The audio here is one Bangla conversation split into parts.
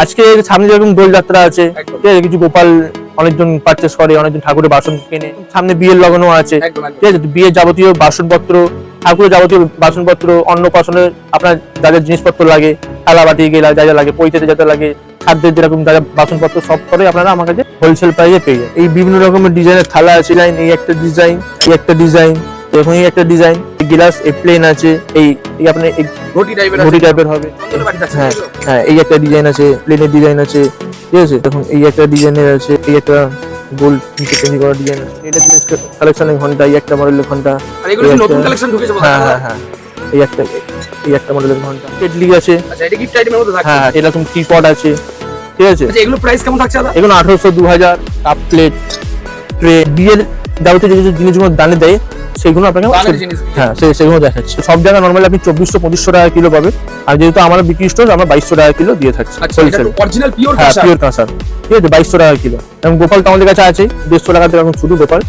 আজকে সামনে যেরকম দোল যাত্রা আছে, ঠিক আছে, কিছু গোপাল অনেকজন পারচেস করে, অনেকজন ঠাকুরের বাসন কেনে, সামনে বিয়ের লগ্ন আছে, ঠিক আছে, বিয়ের যাবতীয় বাসনপত্র, ঠাকুরের যাবতীয় বাসনপত্র, অন্নপ্রাশনের আপনার যা যা জিনিসপত্র লাগে, থালা বাটি গেলা যা যা লাগে, পৈতেতে যা যা লাগে, খাদ্যের যেরকম যা যা বাসনপত্র সব করে আপনারা আমার কাছে হোলসেল প্রাইসে পেয়ে যান। এই বিভিন্ন রকমের ডিজাইনের থালা আছে, এই একটা ডিজাইন, এই একটা ডিজাইন, দেখুন এই একটা ডিজাইন, গ্লাস এই প্লেন আছে, এই আপনার ঘটি টাইপের হবে। হ্যাঁ হ্যাঁ, এই একটা ডিজাইন আছে, প্লেনের ডিজাইন আছে, ঠিক আছে। দেখুন এই একটা ডিজাইনের আছে, এই একটা গোল নিচে চেঞ্জ করা ডিজাইন আছে, এটা কালেকশনের ঘন্টা, এই একটা মডেলের ঘন্টা, আর এগুলো কি নতুন কালেকশন ঢুকেছে? হ্যাঁ হ্যাঁ হ্যাঁ, এই একটা মডেলের ঘন্টা, কেটলি আছে, আচ্ছা এটা গিফট আইটেমের মধ্যে থাকে। হ্যাঁ এরকম টিপট আছে, ঠিক আছে। আচ্ছা এগুলো প্রাইস কেমন থাকছে দাদা? এগুলো 1800 2000, কাপ প্লেট, ট্রে, বিয়ের যাবতীয় যে জিনিসগুলো দানে দেয় সেগুলো আপনাকে, হ্যাঁ সেগুলো দেখাচ্ছি। সব জায়গায় নরমালি আপনি 2400-2500 টাকা কিলো পাবে, আর যেহেতু আমার বিক্রি স্টোর, আমরা 2200 টাকা কিলো দিয়ে থাকছি হোলসেল। অরিজিনাল পিওর হ্যাঁ কাঁসা, পিওর কাঁসা, ঠিক আছে, 2200 টাকা কিলো। এবং গোপাল তো আমাদের কাছে আছে 150 টাকা থেকে এখন শুরু গোপাল,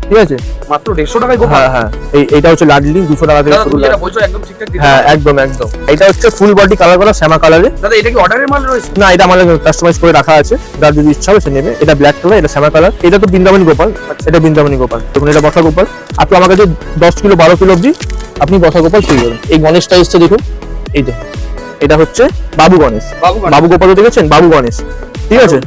ঠিক আছে, মাত্র 150 টাকায় গোপাল। হ্যাঁ হ্যাঁ, এইটা হচ্ছে লাডলি 200 টাকা থেকে শুরু। এটা বলছো একদম ঠিকঠাক দিতে। হ্যাঁ একদম একদম। এটা হচ্ছে ফুল বডি কালার করা শ্যামা কালারে। দাদা এটা কি অর্ডারের মাল রয়েছে? না, এটা আমাদের কাস্টমাইজ করে রাখা আছে, যার যদি ইচ্ছা হবে সে নেবে। এটা ব্ল্যাক কালার, এটা শ্যামা কালার, এটা তো বৃন্দাবনী গোপাল, এটা বৃন্দাবনী গোপাল। দেখুন এটা বসা গোপাল, আপনি আমার কাছে 10 কিলো 12 কিলো অবধি আপনি বসা গোপাল পেয়ে যাবেন। এই গণেশটা এসছে দেখুন, এই দেখুন, এটা হচ্ছে বাবু গণেশ, বাবু গোপাল দেখেছেন, বাবু গণেশ, ঠিক আছে।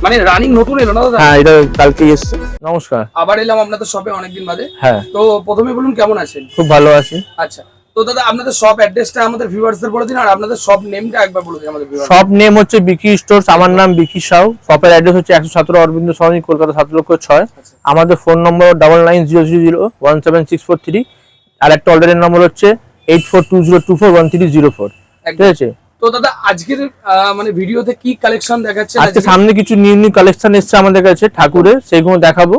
মানে রানিং নতুন এলো না দাদা? হ্যাঁ এটা কালকেই এসছে। নমস্কার, আবার এলাম আপনাদের শপে অনেকদিন বাদে। হ্যাঁ তো প্রথমে বলুন কেমন আছেন? খুব ভালো আছি। আচ্ছা তো দাদা আপনাদের শপ অ্যাড্রেসটা আমাদের ভিউয়ার্সদের বলে দিন, আর আপনাদের শপ নেমটা একবার বলে দিন আমাদের ভিউয়ার্স। শপ নেম হচ্ছে বিকি স্টোরস, আমার নাম বিকি সাউ। শপের অ্যাড্রেস হচ্ছে 117 অরবিন্দ সরণি, কলকাতা 7,06,000। আমাদের ফোন নম্বর 9900017643, আর একটা অর্ডারের নম্বর হচ্ছে 8420241304, ঠিক আছে। তো দাদা আজকের মানে ভিডিওতে কি কালেকশন দেখাচ্ছেন? আজকে সামনে কিছু নিউ কালেকশন এসেছে আমাদের কাছে ঠাকুরের, সেগুলো দেখাবো।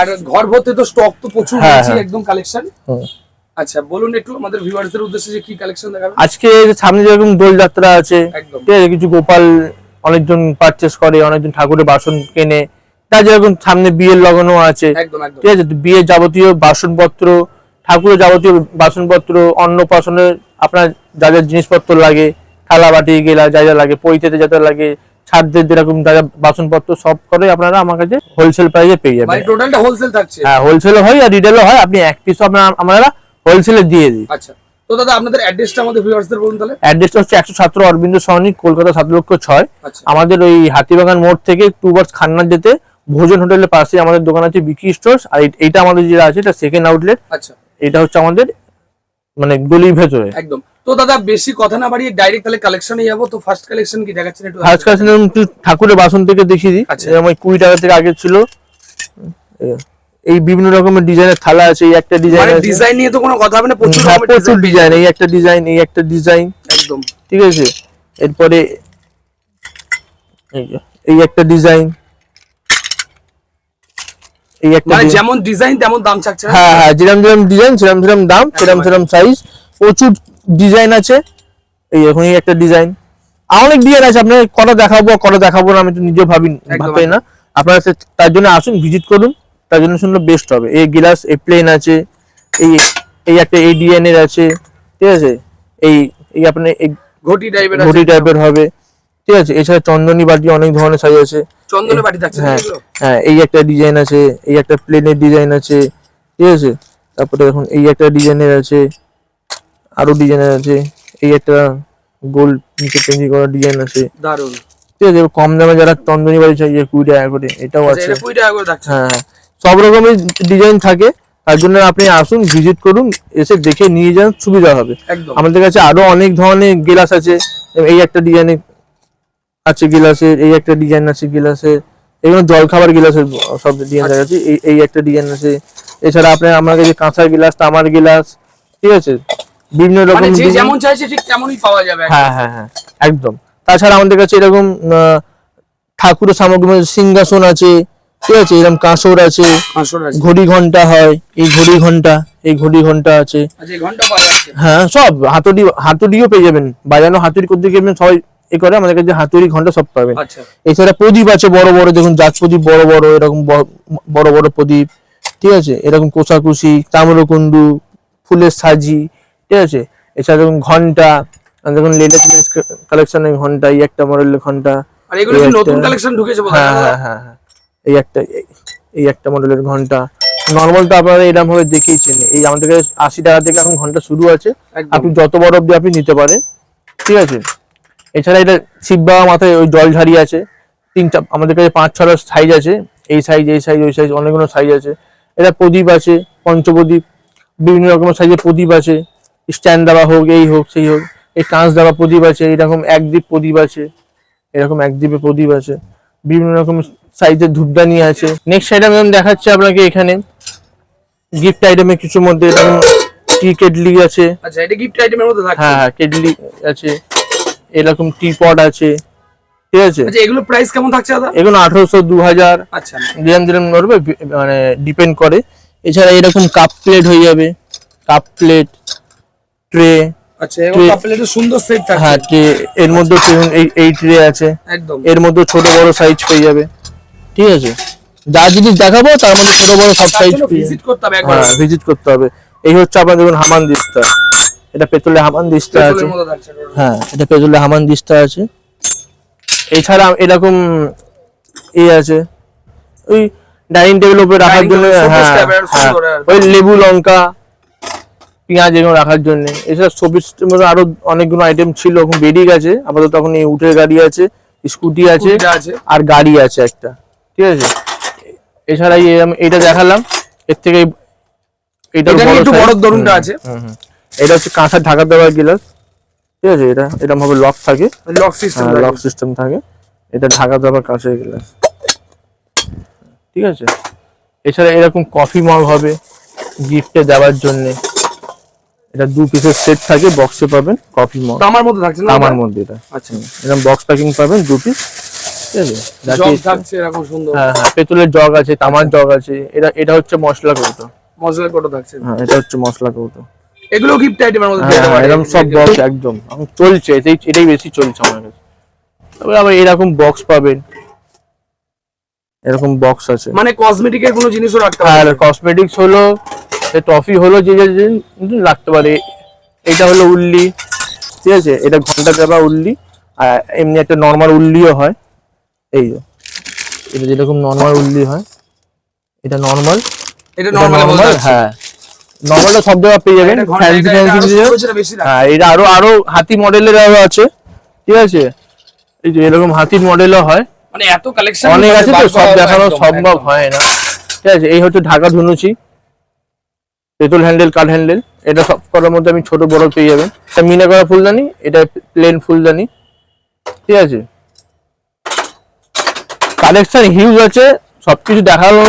আর ঘর ভর্তি তো স্টক তো প্রচুর হ্যাঁ, আছে, হ্যাঁ। একদম কালেকশন। আচ্ছা বলুন একটু আমাদের ভিউয়ারদের উদ্দেশ্যে যে কি কালেকশন দেখাবেন আজকে। সামনে যেরকম দোল যাত্রা আছে, একদম, ঠিক আছে, কিছু গোপাল অনেকজন পারচেস করে, অনেকজন ঠাকুরের বাসন কেনে, তা যেরকম সামনে বিয়ের লগ্ন আছে, একদম একদম, ঠিক আছে, বিয়ের যাবতীয় বাসনপত্র, ঠাকুরের যাবতীয় বাসনপত্র, অন্নপ্রাশনের আপনার যা যা জিনিসপত্র লাগে, থালা বাটি গেলা যা যা লাগে, পৈতেতে যা যা লাগে, ছাদদের যেরকম যা যা বাসনপত্র সব করে আপনারা আমার কাছে হোলসেল প্রাইসে পেয়ে যাবেন। মানে টোটালটা হোলসেল থাকছে? হ্যাঁ হোলসেলও হয় আর রিটেলও হয়, আপনি এক পিস আমরা হোলসেলে দিয়ে দিই। আচ্ছা তো দাদা আপনাদের অ্যাড্রেসটা আমাদের ভিউয়ার্সদের বলুন তাহলে। অ্যাড্রেসটা হচ্ছে 117 অরবিন্দ সরণি, কলকাতা 7,06,000। আচ্ছা আমাদের ওই হাতিবাগান মোড় থেকে 2 বাস খান্নার যেতে ভোজন হোটেলের পাশে আমাদের দোকান আছে বিকি স্টোরস। আর এইটা আমাদের যেটা আছে এটা সেকেন্ড আউটলেট। আচ্ছা এটা হচ্ছে আমাদের মানে গলির ভেতরে একদম। তো দাদা বেশি কথা না বাড়িয়ে ডাইরেক্ট তাহলে কালেকশনে যাবো। তো ফার্স্ট কালেকশন কি দেখাচ্ছেন একটু? ফার্স্ট কালেকশন ঠাকুরের বাসন থেকে দেখিয়ে দিই। আচ্ছা। যেমন 20 টাকা থেকে আগে ছিল। এই বিভিন্ন রকমের ডিজাইনের থালা আছে, এই একটা ডিজাইন আছে, ডিজাইন নিয়ে তো কোনো কথা হবে না, প্রচুর প্রচুর ডিজাইন, এই একটা ডিজাইন, এই একটা ডিজাইন, একদম, ঠিক আছে। এরপরে এই একটা ডিজাইন, এই একটা মানে যেমন ডিজাইন তেমন দাম চাচ্ছে। হ্যাঁ হ্যাঁ, যেরকম যেরকম ডিজাইন সেরকম দাম, সেরকম সাইজ, প্রচুর ডিজাইন আছে। এই এখন এই একটা ডিজাইন, অনেক ডিজাইন আছে, আপনার কটা দেখাবো না আমি তো নিজে ভাবতে না। আপনারা তার জন্য আসুন, ভিজিট করুন, তার জন্য শুনলে বেস্ট হবে। এই গ্লাস, এই প্লেন আছে, এই একটা এই ডিজাইনের আছে, ঠিক আছে। এই আপনার এই ঘটি টাইপের হবে, ঠিক আছে। এছাড়া চন্দনী বাটি অনেক ধরনের সাইজ আছে, চন্দনী বাটি থাকছে। হ্যাঁ এই একটা ডিজাইন আছে, এই একটা প্লেনের ডিজাইন আছে, ঠিক আছে। তারপরে এখন এই একটা ডিজাইনের আছে, আরো ডিজাইনের আছে, এই একটা গোল নিচে চেঞ্জ করা ডিজাইন আছে, দারুন, ঠিক আছে। কম দামে যারা চন্দনী বাড়ি চাই 20 টাকা করে, এটাও আছে। 20 টাকা করে থাকছে। হ্যাঁ সব রকমের ডিজাইন থাকে, তার জন্য আপনি আসুন, ভিজিট করুন, এসে দেখে নিয়ে যান, সুবিধা হবে। আমাদের কাছে আরো অনেক ধরনের গ্লাস আছে, এই একটা ডিজাইনের আছে গ্লাসের, এই একটা ডিজাইন আছে গ্লাসের, এগুলো জলখাবার গ্লাসের সব ডিজাইন আছে। এই একটা ডিজাইন আছে। এছাড়া আপনার আমার কাছে কাঁসার গ্লাস, তামার গ্লাস, ঠিক আছে, বিভিন্ন রকম যে যেমন চাইছে ঠিক তেমনই পাওয়া যাবে। হ্যাঁ হ্যাঁ হ্যাঁ একদম। তাছাড়া আমাদের কাছে এরকম ঠাকুরের সামগ্রী, সিংহাসন আছে, ঠিক আছে, এরকম কাঁসর আছে, ঘড়ি ঘন্টা হয়, এই ঘড়ি ঘন্টা আছে। হ্যাঁ সব হাতুড়িও পেয়ে যাবেন, বাজানো হাতুড়ি করতে গেলে সবাই এ করে, আমাদের কাছে হাতুড়ি ঘন্টা সব পাবেন। এছাড়া প্রদীপ আছে বড় বড়, দেখুন জাত প্রদীপ বড় বড়, এরকম বড় বড় প্রদীপ, ঠিক আছে। এরকম কোষাকুষি, তাম্রকুণ্ডু, ফুলের সাজি, ঠিক আছে। এছাড়া দেখুন ঘন্টা, আর দেখুন লেটেস্ট কালেকশনের ঘন্টা, এই একটা মডেলের ঘন্টা। আর এগুলো কি নতুন কালেকশন ঢুকেছে বোধহয়? হ্যাঁ হ্যাঁ হ্যাঁ, এই একটা মডেলের ঘন্টা। নরমাল তো আপনারা এরকম ভাবে দেখেইছেন, এই আমাদের কাছে 80 টাকা থেকে এখন ঘন্টা শুরু আছে, আপনি যত বড় অব্দি আপনি নিতে পারেন, ঠিক আছে। এছাড়া এটা শিব বাবা মাথায় ওই জল ঝাড়ি আছে, তিনটা আমাদের কাছে 5-6টা সাইজ আছে, এই সাইজ এই সাইজ ওই সাইজ অনেকগুলো সাইজ আছে। এটা প্রদীপ আছে, পঞ্চপ্রদীপ, বিভিন্ন রকমের সাইজের প্রদীপ আছে, স্ট্যান্ড দেওয়া হোক, এই হোক সেই হোক। এই কাঁচ দেওয়া প্রদীপ আছে, এরকম একদ্বীপ প্রদীপ আছে, এরকম একদ্বীপে প্রদীপ আছে, বিভিন্ন রকম সাইজের ধূপদানি আছে। নেক্সট আইটেম আমি দেখাচ্ছি আপনাকে, এখানে গিফট আইটেমের কিছু মধ্যে এরকম টি কেটলি আছে। আচ্ছা, এটা গিফট আইটেমের মধ্যে থাকছে? হ্যাঁ কেটলি আছে, এরকম টি পট আছে, ঠিক আছে। আচ্ছা, এগুলো প্রাইস কেমন থাকছে দাদা? এগুলো 1800, 2000, আচ্ছা, দিরাম নড়বে, মানে ডিপেন্ড করে। এছাড়া এরকম কাপ প্লেট হয়ে যাবে, কাপ প্লেট, ট্রে। আচ্ছা, এই কাপ প্লেটের সুন্দর সেট থাকছে। হ্যাঁ, ট্রে এর মধ্যে এই ট্রে আছে, একদম এর মধ্যে ছোট বড় সাইজ পেয়ে যাবে, ঠিক আছে। যা জিনিস দেখাবো তার মধ্যে ছোট বড় সব সাইজ ভিজিট করতে হবে একবার। হ্যাঁ, ভিজিট করতে হবে। এই হচ্ছে আপনার দেখুন হামান দিস্তা, এটা পেতলে হামান দিস্তা আছে। হ্যাঁ, এটা পেতলে হামান দিস্তা আছে। এছাড়া এরকম আছে, ওই ডাইনিং টেবিল উপরে রাখার জন্য, হ্যাঁ ওই লেবু লঙ্কা পেঁয়াজ এগুলো রাখার জন্য। এছাড়া শোপিস মধ্যে আরো অনেকগুলো আইটেম ছিল, এখন বেরিয়ে গেছে আপাতত। তখন এই উঠের গাড়ি আছে, স্কুটি আছে, আর গাড়ি আছে একটা, ঠিক আছে। এছাড়া এটা দেখালাম, এর থেকে এটা একটু বড় ধরুনটা আছে। এটা হচ্ছে কাঁসার ঢাকা দেওয়া গ্লাস, ঠিক আছে। এটা এরকম ভাবে লক থাকে, লক সিস্টেম থাকে, এটা ঢাকা দেওয়া কাঁচের গ্লাস, ঠিক আছে। এছাড়া এরকম কফি মগ হবে গিফটে দেওয়ার জন্য, এটা 2 পিসের সেট থাকে, বক্সে পাবেন কফি মগ, আমার মধ্যে থাকছে না? আমার মধ্যে এটা। আচ্ছা, এরকম বক্স প্যাকিং পাবেন 2 পিস, ঠিক আছে। জগ থাকছে এরকম সুন্দর। হ্যাঁ হ্যাঁ, পেতলের জগ আছে, তামার জগ আছে। এটা হচ্ছে মশলা কৌটো, মশলা কৌটো থাকছে। হ্যাঁ, এটা হচ্ছে মশলা কৌটো। এগুলো গিফট আইটেমের মধ্যে দিতে পারে, এরকম সব বক্স একদম এখন চলছে, এটাই বেশি চলছে আমার কাছে। তারপরে আবার এরকম বক্স পাবেন, এরকম বক্স আছে, মানে কসমেটিকের কোনো জিনিসও রাখতে পারে। আর কসমেটিক্স হলো, টফি হলো, যে যে রাখতে পারে। এটা হলো উল্লি, ঠিক আছে। এটা ঘন্টা দেওয়া উল্লি, আর এমনি একটা নর্মাল উল্লিও হয়। এই যে এটা যেরকম নর্মাল উল্লি হয়, এটা নর্মাল, এটা নর্মাল। হ্যাঁ, নর্মালটা সব জায়গায় পেয়ে যাবেন। ফ্যান্সি হ্যাঁ, এটা আরো হাতি মডেলের আছে, ঠিক আছে। এই যে এরকম হাতির মডেলও হয়, মানে এত কালেকশন অনেক আছে তো, সব দেখানো সম্ভব হয় না, ঠিক আছে। এই হচ্ছে ঢাকা ধুনুচি, পেতল হ্যান্ডেল, কাঠ হ্যান্ডেল। এটা সব করার মধ্যে আমি ছোট বড় পেয়ে যাবেন। এটা মিনা করা ফুলদানি, এটা প্লেন ফুলদানি, ঠিক আছে। কালেকশন হিউজ আছে, সবকিছু দেখানো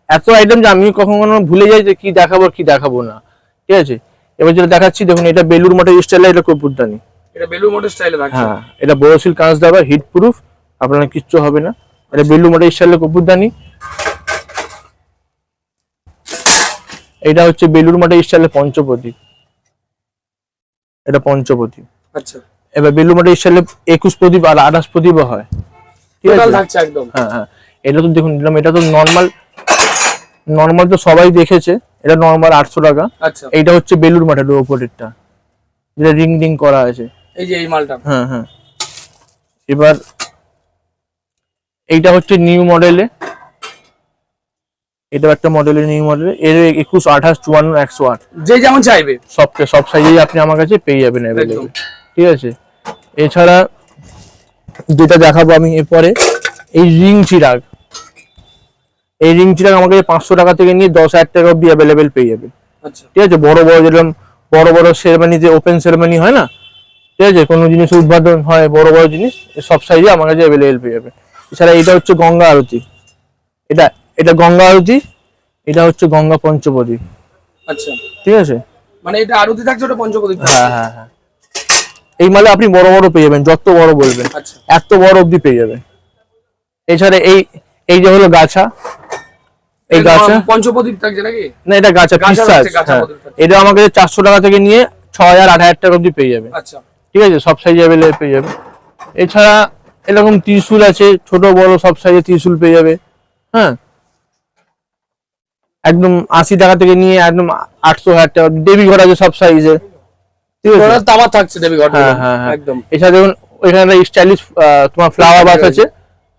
এত আইটেম যে আমি কখনো ভুলে যাই যে কি দেখাবো কি দেখাবো না, ঠিক আছে। এবার যেটা দেখাচ্ছি দেখুন, এটা বেলুর মঠের স্টাইলে, এটা কপুরদানি, এটা বেলুর মঠের স্টাইলে থাকছে। হ্যাঁ, এটা বোরোসিল কাঁচ দেওয়া, হিট প্রুফ, আপনার কিচ্ছু হবে না। এটা বেলুর মঠের স্টাইলে কপুরদানি। এটা হচ্ছে বেলুর মঠের স্টাইলে পঞ্চপতি, এটা পঞ্চপতি। আচ্ছা, এবার বেলুর মঠের স্টাইলে 21 প্রদীপ আর 28 প্রদীপও হয়, ঠিক আছে। থাকছে একদম। হ্যাঁ হ্যাঁ, এটা তো দেখুন, এটা তো নর্মাল তো সবাই দেখেছে, এটা নর্মাল 800 টাকা। আচ্ছা, এইটা হচ্ছে বেলুর মঠের উপরেরটা, যেটা রিং রিং করা আছে, এই যে এই মালটা। হ্যাঁ হ্যাঁ। এবার এইটা হচ্ছে নিউ মডেলে, এটা একটা মডেলের নিউ মডেলে, এর 21, 28, 54, 108, যে যেমন চাইবে সব সাইজেই আপনি আমার কাছে পেয়ে যাবেন অ্যাভেলেবল, ঠিক আছে। এছাড়া যেটা দেখাবো আমি এরপরে, এই রিং চিরাগ, এই রিং চিরাগ আমার কাছে 500 টাকা থেকে নিয়ে 10,000 টাকা অব্দি অ্যাভেলেবেল পেয়ে যাবেন, আচ্ছা, ঠিক আছে। বড় বড় যেরকম বড় সেরেমানি, যে ওপেন সেরেমানি হয় না, ঠিক আছে, কোনো জিনিস উদ্বোধন হয়, বড় জিনিস, সব সাইজে আমার কাছে অ্যাভেলেবেল পেয়ে যাবে। এছাড়া এটা হচ্ছে গঙ্গা আরতি, এটা গঙ্গা আরতি, এটা হচ্ছে গঙ্গা পঞ্চপদী, আচ্ছা, ঠিক আছে। মানে এটা আরতি থাকছে, ওটা পঞ্চপদী। হ্যাঁ হ্যাঁ হ্যাঁ, এই মালে আপনি বড় পেয়ে যাবেন, যত বড় বলবেন এত বড় অবধি পেয়ে যাবেন। এছাড়া এই যে হলো গাছা, এই গাছা পঞ্চপদী থাকছে নাকি? না, এটা গাছা পিস সাইজ, এটা আমাকে 400 টাকা থেকে নিয়ে 6,000, 8,000 টাকা অবধি পেয়ে যাবে, আচ্ছা, ঠিক আছে, সব সাইজ অ্যাভেলেবল পেয়ে যাবে। এছাড়া এরকম ত্রিশূল আছে, ছোট বড় সব সাইজে ত্রিশূল পেয়ে যাবে, হ্যাঁ, একদম 80 টাকা থেকে নিয়ে একদম 800, 1000 টাকা। দেবী ঘর আছে সব সাইজে, ঠিক আছে, টোটাল তামা থাকছে দেবী ঘট। হ্যাঁ হ্যাঁ হ্যাঁ একদম। এছাড়া দেখুন ওইখানে স্টাইলিশ তোমার ফ্লাওয়ার বাস আছে,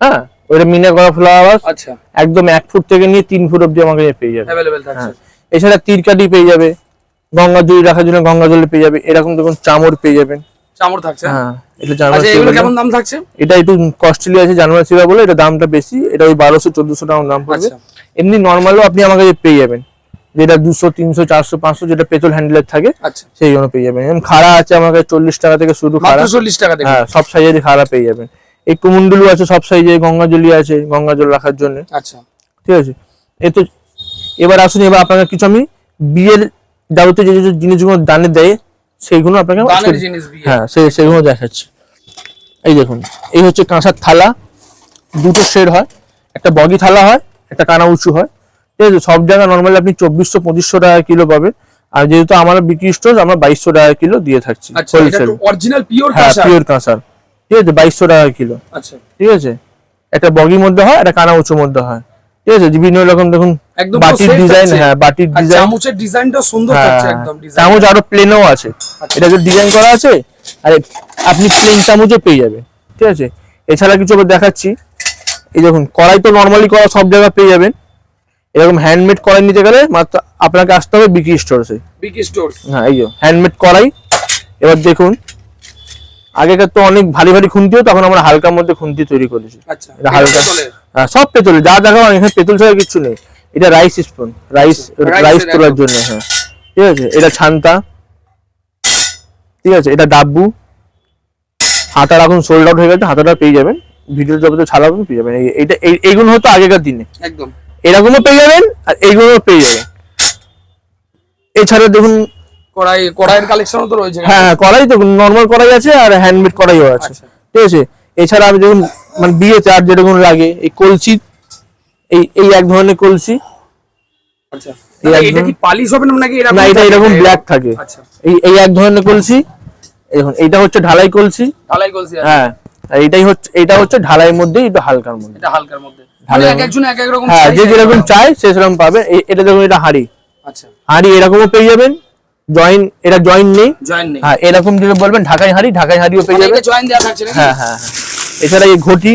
হ্যাঁ ওইটা মিনা করা ফ্লাওয়ার বাস, আচ্ছা একদম 1 ফুট থেকে নিয়ে 3 ফুট অব্দি আমাকে পেয়ে যাবে। अवेलेबल থাকছে। হ্যাঁ এছাড়া তীরকাঠি পেয়ে যাবে, গঙ্গা জল রাখার জন্য গঙ্গা জল পেয়ে যাবে, এরকম দেখুন চামর পেয়ে যাবেন। চামড় থাকছে। হ্যাঁ এটা জার্মান আচ্ছা এগুলো কেমন দাম থাকছে? এটা একটু কস্টলি আছে জার্মান সিলভার বলে, এটা দামটা বেশি, এটা ওই 1200-1400 টাকা দাম পড়বে। আচ্ছা এমনি নর্মালও আপনি আমার কাছে পেয়ে যাবেন, যেটা 200 300 400 500 যেটা পেট্রোল হ্যান্ডেলের থাকে আচ্ছা সেই জন্য পেয়ে যাবেন। যেমন খাড়া আছে আমার কাছে 40 টাকা থেকে শুরু খাড়া, মাত্র 40 টাকা থেকে। হ্যাঁ সব সাইজেরই খাড়া পেয়ে যাবেন। এই কুমুন্ডুলু আছে সব সাইজে, গঙ্গা জলি আছে গঙ্গা জল রাখার জন্য, আচ্ছা ঠিক আছে। এই তো এবার আসুন, এবার আপনাকে কিছু আমি বিয়ের যাবতীয় যে যে জিনিসগুলো দানে দেয় সেইগুলো আপনাকে দানের জিনিস বিয়ে। হ্যাঁ সেগুলো দেখাচ্ছি। এই দেখুন এই হচ্ছে কাঁসার থালা, দুটো সেট হয়, একটা বগি থালা হয়, একটা কানা উঁচু হয়, ঠিক আছে। সব জায়গায় নর্মালি আপনি 2400-2500 টাকা কিলো পাবেন, আর যেহেতু আমার বিক্রি স্টোর আমরা 2200 টাকা কিলো দিয়ে থাকছি আচ্ছা এটা হোলসেল। তো অরিজিনাল পিওর হ্যাঁ কাঁসা। পিওর কাঁসার, ঠিক আছে 2200 টাকা কিলো, আচ্ছা ঠিক আছে। একটা বগির মধ্যে হয়, একটা কানা উঁচুর মধ্যে হয়, ঠিক আছে। বিভিন্ন রকম দেখুন একদম বাটির set ডিজাইন, থাকছে। হ্যাঁ বাটির আর ডিজাইন, চামচের ডিজাইনটা সুন্দর হ্যাঁ থাকছে একদম ডিজাইন। চামচ আরো প্লেনও আছে, আচ্ছা। এটা যে ডিজাইন করা আছে, আর আপনি প্লেন চামচও পেয়ে যাবেন, ঠিক আছে। এছাড়া কিছু আবার দেখাচ্ছি, এই দেখুন কড়াই তো নর্মালি করা সব জায়গায় পেয়ে যাবেন, এরকম হ্যান্ডমেড কড়াই নিতে গেলে মাত্র আপনাকে আসতে হবে বিকি স্টোরসে। Big stores. হ্যাঁ এই যে হ্যান্ডমেড কড়াই। এবার দেখুন আগেকার তো অনেক ভারী ভারী খুন্তি হতো, তখন আমরা হালকার মধ্যে খুন্তি তৈরি করেছি। আচ্ছা এটা হালকা, হ্যাঁ সব পেতলে যা দেখাবো এখানে পেতল ছাড়া কিছু নেই। এটা রাইস স্পুন, রাইস রাইসের তোলার একদম। জন্য, হ্যাঁ ঠিক আছে। এটা ছান্তা, ঠিক আছে। এটা ডাব্বু, হাতার এখন সোল্ড আউট হয়ে গেছে, হাতাটা পেয়ে যাবেন, ভিডিও যবে তো ছাড়াবেন পেয়ে যাবেন। এইটা এইগুলো হতো আগেকার দিনে, একদম এরকমও পেয়ে যাবেন আর এইগুলোও পেয়ে যাবেন। এছাড়া দেখুন কড়াইয়ের কালেকশনও তো রয়েছে। হ্যাঁ কড়াই তো নর্মাল কড়াই আছে আর হ্যান্ডমেড কড়াইও আছে, আচ্ছা। ঠিক আছে। এছাড়া আমি দেখুন মানে বিয়েতে আর যেরকম লাগে এই কলসি, এই এক ধরনের কলসি, আচ্ছা এই এটা একদম- কি পালিশ হবে নাকি এরকম? না এটা এরকম ব্ল্যাক থাকে। আচ্ছা এই এক ধরনের কলসি, দেখুন এইটা হচ্ছে ঢালাই কলসি, ঢালাই কলসি আছে। হ্যাঁ আর এটা হচ্ছে ঢালাইয়ের মধ্যে, এটা হালকার মধ্যে, এটা হালকার মধ্যে। ঢালাই মানে এক একজন এক এক রকম হ্যাঁ size যে এর যেরকম দাম। চাই সে সেরকম পাবে। এটা দেখুন এটা হাঁড়ি, আচ্ছা হাঁড়ি এরকমও পেয়ে যাবেন, জয়েন এটা জয়েন নেই, জয়েন নেই। হ্যাঁ এরকম যেটা বলবেন ঢাকাই হাঁড়িও পেয়ে মানে যাবেন। এটা জয়েন দেওয়া থাকছে নাকি? হ্যাঁ হ্যাঁ হ্যাঁ। এছাড়া এই ঘটি,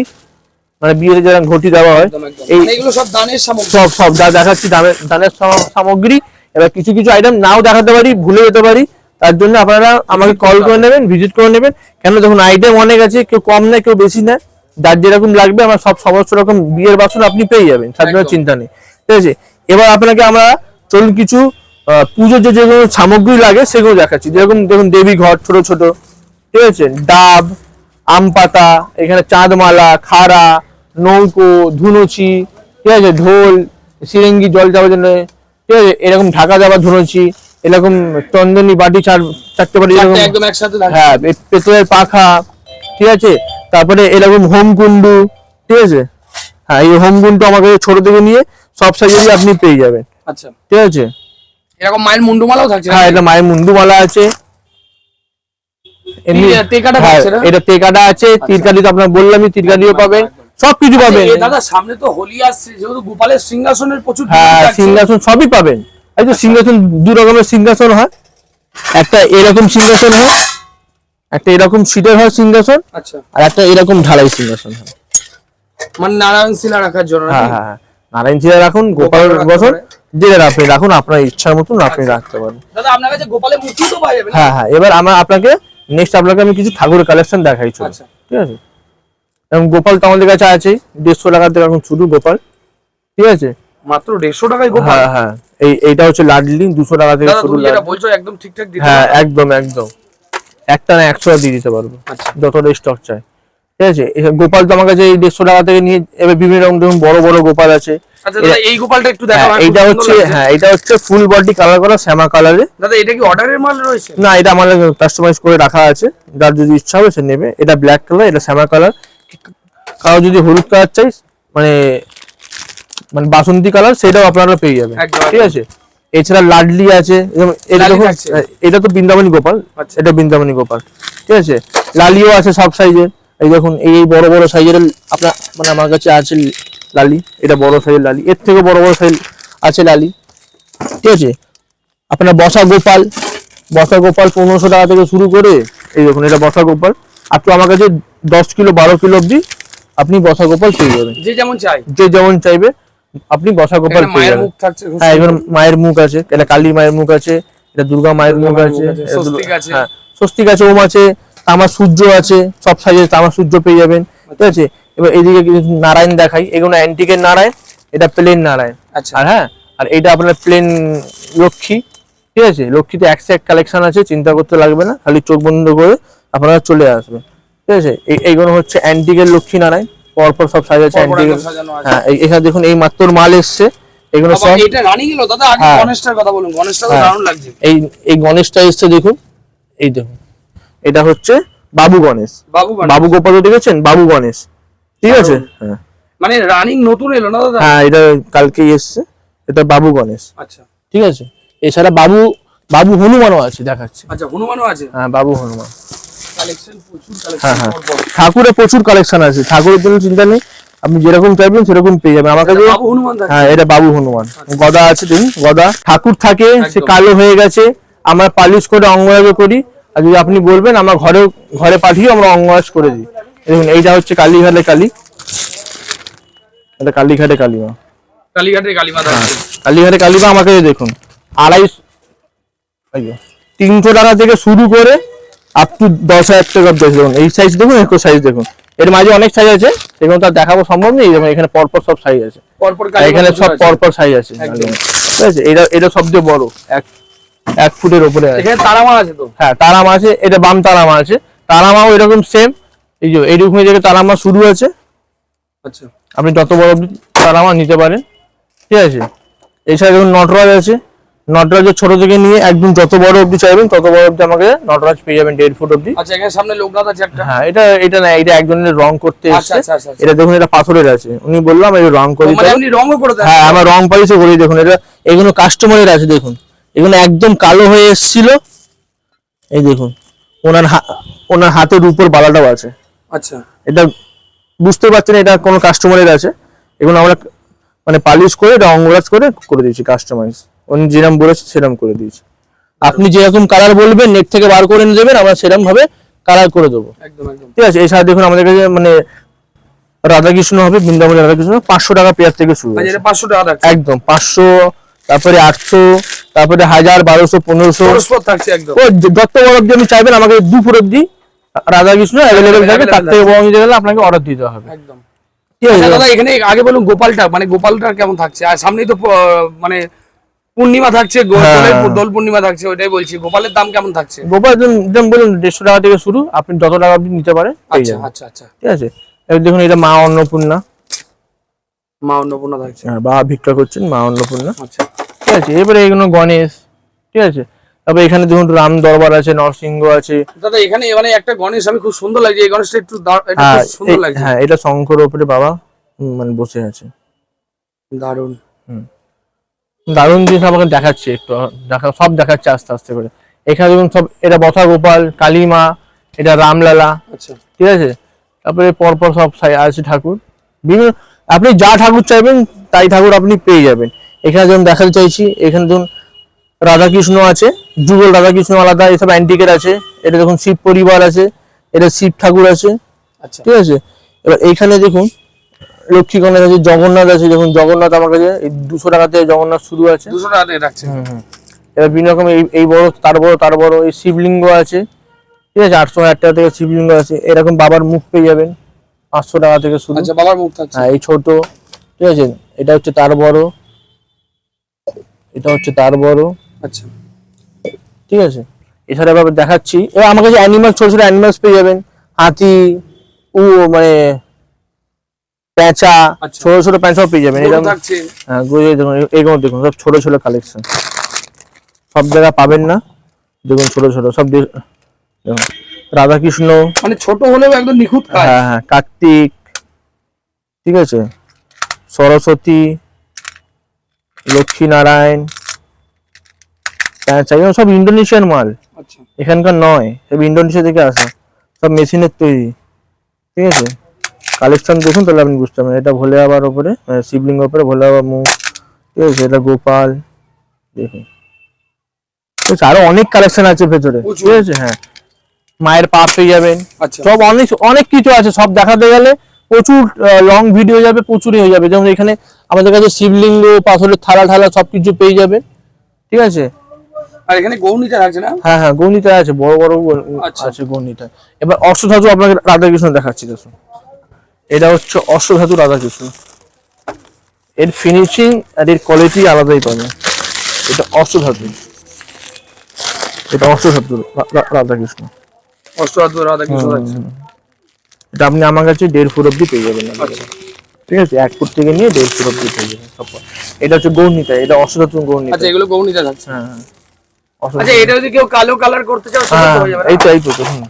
মানে বিয়েতে যারা ঘটি দেওয়া হয়, একদম একদম। এই মানে এগুলো সব দানের সামগ্রী। সব যা দেখাচ্ছি দানের সামগ্রী। এবার কিছু কিছু আইটেম নাও দেখাতে পারি, ভুলে যেতে পারি, তার জন্য আপনারা আমাকে কল করে নেবেন, ভিজিট করে নেবেন। কেন দেখুন আইটেম অনেক আছে, কেউ কম নেয় কেউ বেশি নেয়, যার যেরকম লাগবে আমার সমস্ত রকম বিয়ের বাসন আপনি পেয়ে যাবেন, তার জন্য একদম। চিন্তা নেই, ঠিক আছে। এবার আপনাকে আমরা চলুন কিছু পুজোর যেগুলো সামগ্রী লাগে সেগুলো দেখাচ্ছি। যেরকম দেখুন দেবী ঘট ছোট ছোট, ঠিক আছে, ডাব, আম পাতা, এখানে চাঁদমালা, খাড়া, নৌকো, ধুনুচি, ঠিক আছে, ঢোল, সিরেঙ্গি জল যাওয়ার জন্য, ঠিক আছে, এরকম ঢাকা যাওয়ার ধুনুচি, এরকম চন্দনী বাটি চারটে বাটি এরকম, একদম একসাথে থাকছে। হ্যাঁ পেতলের পাখা, ঠিক আছে। তারপরে এরকম হোমকুন্ডু, ঠিক আছে, হ্যাঁ এই হোমকুন্ডু আমাকে ছোট থেকে নিয়ে সব সাইজেরই আপনি পেয়ে যাবেন, আচ্ছা ঠিক আছে। এরকম মায়ের মুন্ডুমালাও থাকছে। হ্যাঁ এটা মায়ের মুন্ডুমালা আছে, এমনি তেকাটা হ্যাঁ, থাকছে না? এটা তেকাটা আছে, তিরকালি তো আপনার বললামই, তিরকালিও একদম, পাবেন, একদম। সবকিছু পাবেন। এ দাদা সামনে তো হোলি আসছে, যেহেতু গোপালের সিংহাসনের প্রচুর হ্যাঁ ডিমান্ড থাকছে। সিংহাসন সবই পাবেন। এই তো সিংহাসন দু রকমের সিংহাসন হয়, একটা এরকম সিংহাসন হয়, একটা এরকম সিটের হয় সিংহাসন, আচ্ছা আর একটা এরকম ঢালাই সিংহাসন হয়। মানে নারায়ণ শিলা রাখার জন্য হ্যাঁ নাকি? হ্যাঁ হ্যাঁ। নারায়ণ চিরা রাখুন, গোপাল গোপালও রাখতে বসুন, পারে। যেটা আপনি রাখুন আপনার ইচ্ছার মতন আপনি আচ্ছা। রাখতে পারেন। দাদা আপনার কাছে গোপালের মূর্তি তো পাওয়া যাবে না? হ্যাঁ হ্যাঁ। এবার আপনাকে নেক্সট আপনাকে আমি কিছু ঠাকুরের কালেকশন দেখাই চলুন, আচ্ছা ঠিক আছে। এবং গোপাল তো আমাদের কাছে আছে 150 টাকা থেকে এখন শুরু গোপাল, ঠিক আছে। মাত্র 150 টাকায় গোপাল? হ্যাঁ হ্যাঁ। এইটা হচ্ছে লাডলি 200 টাকা থেকে দাদা শুরু তুমি যেটা লাডলি। বলছো একদম ঠিকঠাক দিতে হ্যাঁ পারবে? একদম একদম, একটা না 100 দিয়ে দিতে পারবো, আচ্ছা যতটা স্টক চাই, ঠিক আছে। গোপাল তো আমার কাছে এই 150 টাকা থেকে নিয়ে এবার বিভিন্ন রকম দেখুন বড় বড় গোপাল আছে। আচ্ছা দাদা এই গোপালটা একটু দেখাও। হ্যাঁ, আমার খুব এইটা সুন্দর হচ্ছে লাগছে। হ্যাঁ এটা হচ্ছে ফুল বডি কালার করা শ্যামা কালারে। দাদা এটা কি অর্ডারের মাল রয়েছে? না এটা আমাদের কাস্টমাইজ করে রাখা আছে, যার যদি ইচ্ছা হবে সে নেবে। এটা ব্ল্যাক কালার, এটা শ্যামা কালার। কারো যদি হলুদ কালার চাই, মানে মানে বাসন্তী কালার, সেটাও আপনারা পেয়ে যাবেন, একদম, ঠিক একদম। আছে। এছাড়া লাডলি আছে, এটা লালি দেখুন থাকছে। এটা তো বৃন্দাবনী গোপাল, আচ্ছা। এটা বৃন্দাবনী গোপাল, ঠিক আছে। লালিও আছে সব সাইজের, এই দেখুন এই বড় বড় সাইজের আপনার মানে আমার কাছে আছে লালি, এটা বড় সাইজের লালি, এর থেকে বড় বড় সাইজ আছে লালি, ঠিক আছে। আপনার বসা গোপাল, বসা গোপাল 1500 টাকা থেকে শুরু করে, এই দেখুন এটা বসা গোপাল, আপনি আমার কাছে 10 কিলো 12 কিলো অব্দি আপনি বসা গোপাল পেয়ে যাবেন, যে যেমন চাই, যে যেমন চাইবে আপনি বসা গোপাল পেয়ে মায়ের যাবেন। মুখ থাকছে, হ্যাঁ এখানে মায়ের মুখ আছে, এটা কালী মায়ের মুখ আছে, এটা দুর্গা মায়ের মুখ আছে, স্বস্তিক আছে, হ্যাঁ স্বস্তিক আছে, ওম আছে, তামার সূর্য আছে, সব সাইজের তামার সূর্য পেয়ে যাবেন, ঠিক আছে। এবার এইদিকে কিছু নারায়ণ দেখাই, এগুলো অ্যান্টিকের নারায়ণ, এটা প্লেন নারায়ণ। আচ্ছা, আর হ্যাঁ, আর এটা আপনার প্লেন লক্ষ্মী, ঠিক আছে। লক্ষ্মীতে এক কালেকশন আছে, চিন্তা করতে লাগবে না, খালি চোখ বন্ধ করে আপনারা চলে আসবেন, ঠিক আছে। এইগুলো হচ্ছে অ্যান্টিকের লক্ষ্মী নারায়ণ, পরপর সব সাইজ আছে অ্যান্টিকের। হ্যাঁ এখানে দেখুন এই মাত্র মাল এসছে, এগুলো সব এটা রানিং এলো দাদা। আগে গণেশটার কথা বলুন, গণেশটা তো দারুণ লাগছে। এই গণেশটা এসছে দেখুন, এই দেখুন এটা হচ্ছে বাবু গণেশ, বাবু গোপাল দেখেছেন, বাবু গণেশ, ঠিক আছে। হ্যাঁ মানে রানিং নতুন এলো না দাদা? হ্যাঁ এটা কালকেই এসছে, এটা বাবু গণেশ। আচ্ছা ঠিক আছে, এছাড়া বাবু হনুমানও আছে দেখাচ্ছে। আচ্ছা, হনুমানও আছে। হ্যাঁ বাবু হনুমান, কালেকশন প্রচুর হ্যাঁ কালেকশন। হ্যাঁ ঠাকুরের প্রচুর কালেকশন আছে, ঠাকুরের জন্য চিন্তা নেই, আপনি যেরকম চাইবেন সেরকম পেয়ে যাবেন আমার কাছে। বাবু হনুমান থাকে। হ্যাঁ এটা বাবু হনুমান, গদা আছে দেখুন, গদা ঠাকুর থাকে, সে কালো হয়ে গেছে, আমরা পালিশ করে অঙ্গরাজ করি, আর যদি আপনি বলবেন আমরা ঘরে পাঠিয়ে আমরা অঙ্গরাজ করে দিই। দেখুন এইটা হচ্ছে কালীঘাটে কালী, এটা কালীঘাটে কালীমা, কালীঘাটের কালীমা থাকছে। কালীঘাটে কালীমা আমাকে দেখুন 300 টাকা থেকে শুরু করে আপ টু 10,000 টাকা অব্দি দেখুন। এই সাইজ দেখুন, একটু সাইজ দেখুন, এর মাঝে অনেক সাইজ আছে, এগুলো তো দেখাবো সম্ভব নেই, যেমন এখানে পরপর সব সাইজ আছে, এখানে সব পরপর সাইজ আছে, ঠিক আছে। এটা সবচেয়ে বড়, 1 ফুটের উপরে আছে। এখানে তারামা আছে তো? হ্যাঁ তারামা আছে, এটা বাম তারামা আছে, তারামাও এরকম সেম, এই যে এইরকম জায়গায় তারামা শুরু আছে। আচ্ছা, আপনি যত বড় তারামা নিতে পারেন, ঠিক আছে। এছাড়া দেখুন নটরাজ আছে, নটরাজের ছোট থেকে নিয়ে একদম যত বড় অব্দি চাইবেন তত বড় অব্দি আমাকে নটরাজ পেয়ে যাবেন, 1.5 ফুট অব্দি। আচ্ছা, এখানে সামনে লোকনাথ আছে একটা। হ্যাঁ এটা না, এটা একজনের রং করতে আচ্ছা এসেছে, আচ্ছা আচ্ছা। এটা দেখুন এটা পাথরের আছে, উনি বললাম এই রং করে দিতে। মানে আপনি রংও করে দেন? হ্যাঁ আমার রং পালিশও করি, দেখুন এটা এগুলো কাস্টমারের আছে, দেখুন এগুলো একদম কালো হয়ে এসেছিল, এই দেখুন ওনার হাতের উপর বালাটাও আছে। আচ্ছা, এটা বুঝতে পারছেন, এটা কোনো কাস্টমারের আছে, এগুলো আমরা মানে পালিশ করে রংরাজ করে দিয়েছি, কাস্টমাইজ উনি যেরকম বলেছে সেরকম করে দিয়েছি। আপনি যেরকম কালার বলবেন নেট থেকে বার করে নিয়ে যাবেন, আমরা সেরকম ভাবে কালার করে দেবো, একদম একদম। ঠিক আছে। এছাড়া দেখুন আমাদের কাছে মানে রাধাকৃষ্ণ হবে, বৃন্দাবনের রাধাকৃষ্ণ 500 টাকা পেয়ার থেকে শুরু, আচ্ছা, এটা 500 টাকা থাকছে একদম 500, তারপরে 800, তারপরে 1000, 1200, 1500 থাকছে একদম। ও যত বড় অব্দি আপনি চাইবেন, আমাকে 2 ফুট অব্দি রাধাকৃষ্ণ অ্যাভেলেবেল থাকে, তার থেকে বড় নিতে গেলে আপনাকে অর্ডার দিতে হবে, একদম। ঠিক আছে। আচ্ছা দাদা, এখানে আগে বলুন গোপালটা, মানে গোপালটা কেমন থাকছে? আর সামনেই তো মানে পূর্ণিমা থাকছে, দোল পূর্ণিমা থাকছে, ওইটাই বলছি, গোপালের দাম কেমন থাকছে? গোপাল যেমন বলুন 150 টাকা থেকে শুরু, আপনি যত টাকা আপনি নিতে পারেন পেয়ে আচ্ছা যাবেন, আচ্ছা আচ্ছা। ঠিক আছে। এবার দেখুন এটা মা অন্নপূর্ণা, মা অন্নপূর্ণা থাকছে। হ্যাঁ বাবা ভিক্ষা করছেন, মা অন্নপূর্ণা, আচ্ছা, ঠিক আছে। এবারে এগুলো গণেশ, ঠিক আছে। তারপরে এখানে দেখুন রাম দরবার আছে, নরসিংহ আছে। দাদা এখানে মানে একটা গণেশ আমি খুব সুন্দর লাগছে, এই গণেশটা একটু এটা হ্যাঁ খুব সুন্দর লাগছে। হ্যাঁ এটা শঙ্কর উপরে বাবা মানে বসে আছে, দারুণ। দারুণ জিনিস আমাকে দেখাচ্ছে, একটু সব দেখাচ্ছে আস্তে আস্তে করে। এখানে দেখুন সব, এটা বসা গোপাল, কালীমা, এটা রামলালা, আচ্ছা, ঠিক আছে। তারপরে পরপর সব আছে ঠাকুর, বিভিন্ন আপনি যা ঠাকুর চাইবেন তাই ঠাকুর আপনি পেয়ে যাবেন। এখানে যেমন দেখাতে চাইছি, এখানে দেখুন রাধাকৃষ্ণ আছে, যুগল রাধাকৃষ্ণ আলাদা, এসব অ্যান্টিকের আছে। এটা দেখুন শিব পরিবার আছে, এটা শিব ঠাকুর আছে, আচ্ছা, ঠিক আছে। এবার এইখানে দেখুন লক্ষ্মী গণেশ আছে, জগন্নাথ আছে, দেখুন জগন্নাথ আমার কাছে 200 টাকা থেকে জগন্নাথ শুরু আছে, 200 টাকা দিয়ে রাখছে। এবার বিভিন্ন রকম এই বড় তার বড় এই শিবলিঙ্গ আছে, ঠিক আছে। 800 টাকা থেকে শিবলিঙ্গ আছে, এরকম বাবার মুখ পেয়ে যাবেন 500 টাকা থেকে শুরু। আচ্ছা, বাবার মুখ থাকছে। হ্যাঁ এই ছোট, ঠিক আছে, এটা হচ্ছে তার বড়, এটা হচ্ছে তার বড়, আচ্ছা, ঠিক আছে। এছাড়া এবার দেখাচ্ছি, এবার আমার কাছে অ্যানিমাল, ছোট ছোট অ্যানিমালস পেয়ে যাবেন, হাতি, মানে পেঁচা, আচ্ছা। ছোট ছোট পেঁচাও পেয়ে যাবেন, এরকম থাকছে। হ্যাঁ দেখুন, এগুলো দেখুন সব ছোট ছোট কালেকশন, সব জায়গায় পাবেন না, দেখুন ছোট ছোট সব দেখুন। রাধাকৃষ্ণ মানে ছোট হলেও একদম নিখুঁত কাজ। হ্যাঁ হ্যাঁ, কার্তিক, ঠিক আছে, সরস্বতী, লক্ষ্মী নারায়ণ, পেঁচা, এগুলো সব ইন্দোনেশিয়ান মাল, আচ্ছা, এখানকার নয়, সব ইন্দোনেশিয়া থেকে আসা, সব মেশিনের তৈরি, ঠিক আছে। কালেকশন দেখুন তাহলে আপনি বুঝতে পারবেন। এটা ভোলে বাবার উপরে, শিবলিঙ্গ উপরে ভোলে বাবার মুখ, ঠিক আছে। এটা গোপাল, দেখুন আরো অনেক কালেকশন আছে ভেতরে, ঠিক আছে। হ্যাঁ, মায়ের পা পেয়ে যাবেন, আচ্ছা সব অনেক অনেক কিছু আছে। সব দেখাতে গেলে প্রচুর লং ভিডিও যাবে, প্রচুরই হয়ে যাবে। যেমন এখানে আমাদের কাছে শিবলিঙ্গ, পাথরের থালা ঢালা সবকিছু পেয়ে যাবেন, ঠিক আছে। আর এখানে গৌনিটা আছে না? হ্যাঁ হ্যাঁ, গৌনিতা আছে, বড় বড় আছে গৌনিতা। এবার অষ্টধাতু আপনাকে রাধাকৃষ্ণ দেখাচ্ছি, দেখুন। এটা হচ্ছে অষ্টধাতু রাধাকৃষ্ণ। এর ফিনিশিং আর এর কোয়ালিটি আলাদাই পাবেন। এটা অষ্টধাতু, এটা অষ্টধাতু রাধাকৃষ্ণ। অষ্টধাতু রাধাকৃষ্ণ আছে। এটা আপনি আমার কাছে 1.5 ফুট অব্দি পেয়ে যাবেন, ঠিক আছে। 1 ফুট থেকে নিয়ে 1.5 ফুট অব্দি পেয়ে যাবেন সব। এটা হচ্ছে গৌনিতা, এটা অষ্টধাতু গৌনিতা। আচ্ছা, এগুলো গৌনিতা আছে। হ্যাঁ হ্যাঁ। আচ্ছা, এটা যদি কেউ কালো কালার করতে চাও সেটা তো হয়ে যাবে। এই তো দেখুন,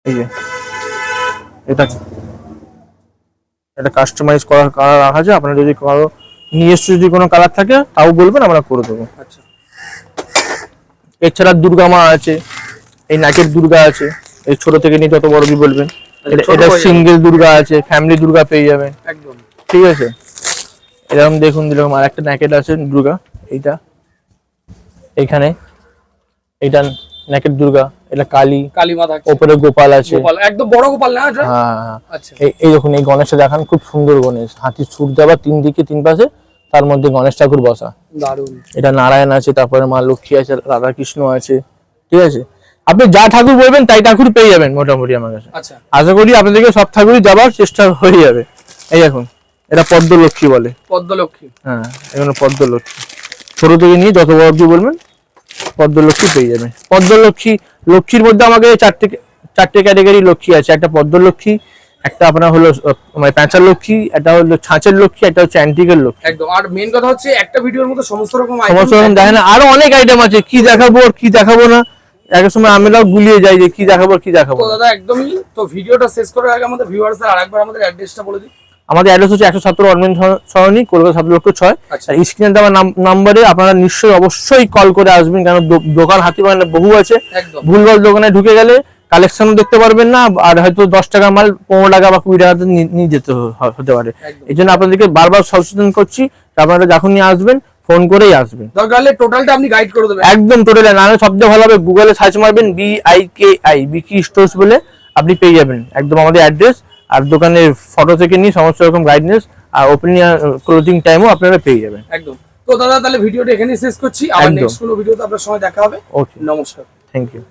এই যে এটা কাস্টমাইজ করার কালার রাখা যায়। আপনার যদি কারো নিজস্ব যদি কোনো কালার থাকে তাও বলবেন, আমরা করে দেবো। আচ্ছা, এছাড়া দুর্গা মা আছে, এই নাকের দুর্গা আছে, এই ছোট থেকে নিয়ে যত বড় বলবেন। এটা সিঙ্গেল দুর্গা আছে, ফ্যামিলি দুর্গা পেয়ে যাবেন, একদম ঠিক আছে। এরকম দেখুন, যেরকম আর একটা নাকেট আছে দুর্গা, এইটা এইখানে, এইটা নাকেট দুর্গা, এটা কালী, কালী মা থাকে, উপরে গোপাল আছে। গোপাল একদম বড় গোপাল না এটা? হ্যাঁ। আচ্ছা, এই দেখুন, এই গণেশটা দেখান, খুব সুন্দর গণেশ, হাতির সুর দেওয়া, 3 দিকে 3 পাশে, তার মধ্যে গণেশ ঠাকুর বসা, দারুণ। এটা নারায়ণ আছে, তারপরে মা লক্ষ্মী আছে, রাধা কৃষ্ণ আছে, ঠিক আছে। আপনি যা ঠাকুর বলবেন তাই ঠাকুর পেয়ে যাবেন মোটামুটি আমার কাছে। আচ্ছা, আশা করি আপনাদেরকে সব ঠাকুরই যাবার চেষ্টা হয়ে যাবে। এই দেখুন, এটা পদ্মলক্ষ্মী বলে। পদ্মলক্ষ্মী? হ্যাঁ, এখানে পদ্মলক্ষ্মী, ছোট থেকে নিয়ে যত বড় অব্দি বলবেন পদ্মলক্ষ্মী পেয়ে যাবে। পদ্মলক্ষ্মী, লক্ষ্মীর মধ্যে আমাকে চারটে ক্যাটাগরি লক্ষ্মী আছে। একটা পদ্মলক্ষ্মী, একটা আপনার হলো মানে প্যাঁচার লক্ষ্মী, একটা হলো ছাঁচের লক্ষ্মী, একটা হচ্ছে অ্যান্টিকের লক্ষ্মী। একদম। আর মেইন কথা হচ্ছে একটা ভিডিওর মধ্যে সমস্ত রকম দেখেন না, আরো অনেক আইটেম আছে, কি দেখাবো আর কি দেখাবো না, এক সময় আমরাও গুলিয়ে যাই যে কি দেখাবো কি দেখাবো। তো দাদা একদমই, তো ভিডিওটা শেষ করার আগে আমাদের ভিউয়ার্সদের আরেকবার আমাদের অ্যাড্রেসটা বলে দিই। আমাদের অ্যাড্রেস হচ্ছে 117 অরবিন্দ সরণি, কলকাতা 7,06,000। আচ্ছা, আর স্ক্রিনে দেওয়া নাম্বারে আপনারা নিশ্চয়ই অবশ্যই কল করে আসবেন, কারণ দোকান হাতিবাগানে বহু আছে। একদম। ভুলভাল দোকানে ঢুকে গেলে কালেকশনও দেখতে পারবেন না, আর হয়তো 10 টাকা মাল 15 টাকা বা 20 টাকাতে নিয়ে যেতে হতে পারে। এই জন্য আপনাদেরকে বারবার সচেতন করছি, আপনারা যখনই আসবেন ফোন করেই আসবেন। দরকার হলে টোটালটা আপনি গাইড করে দেবেন। একদম টোটালে, নাহলে সবচেয়ে ভালো হবে গুগলে সার্চ মারবেন BIKI বিকি স্টোর্স বলে, আপনি পেয়ে যাবেন একদম আমাদের অ্যাড্রেস। আর দোকানের ফটো থেকে নিয়ে সমস্ত রকম গাইডনেস আর ওপেনিং ক্লোজিং টাইমও আপনারা পেয়ে যাবেন। একদম। তো দাদা তাহলে ভিডিওটা এখানেই শেষ করছি, আবার নেক্সট কোনো ভিডিওতে আপনার সঙ্গে দেখা হবে। ওকে, নমস্কার, থ্যাংক ইউ।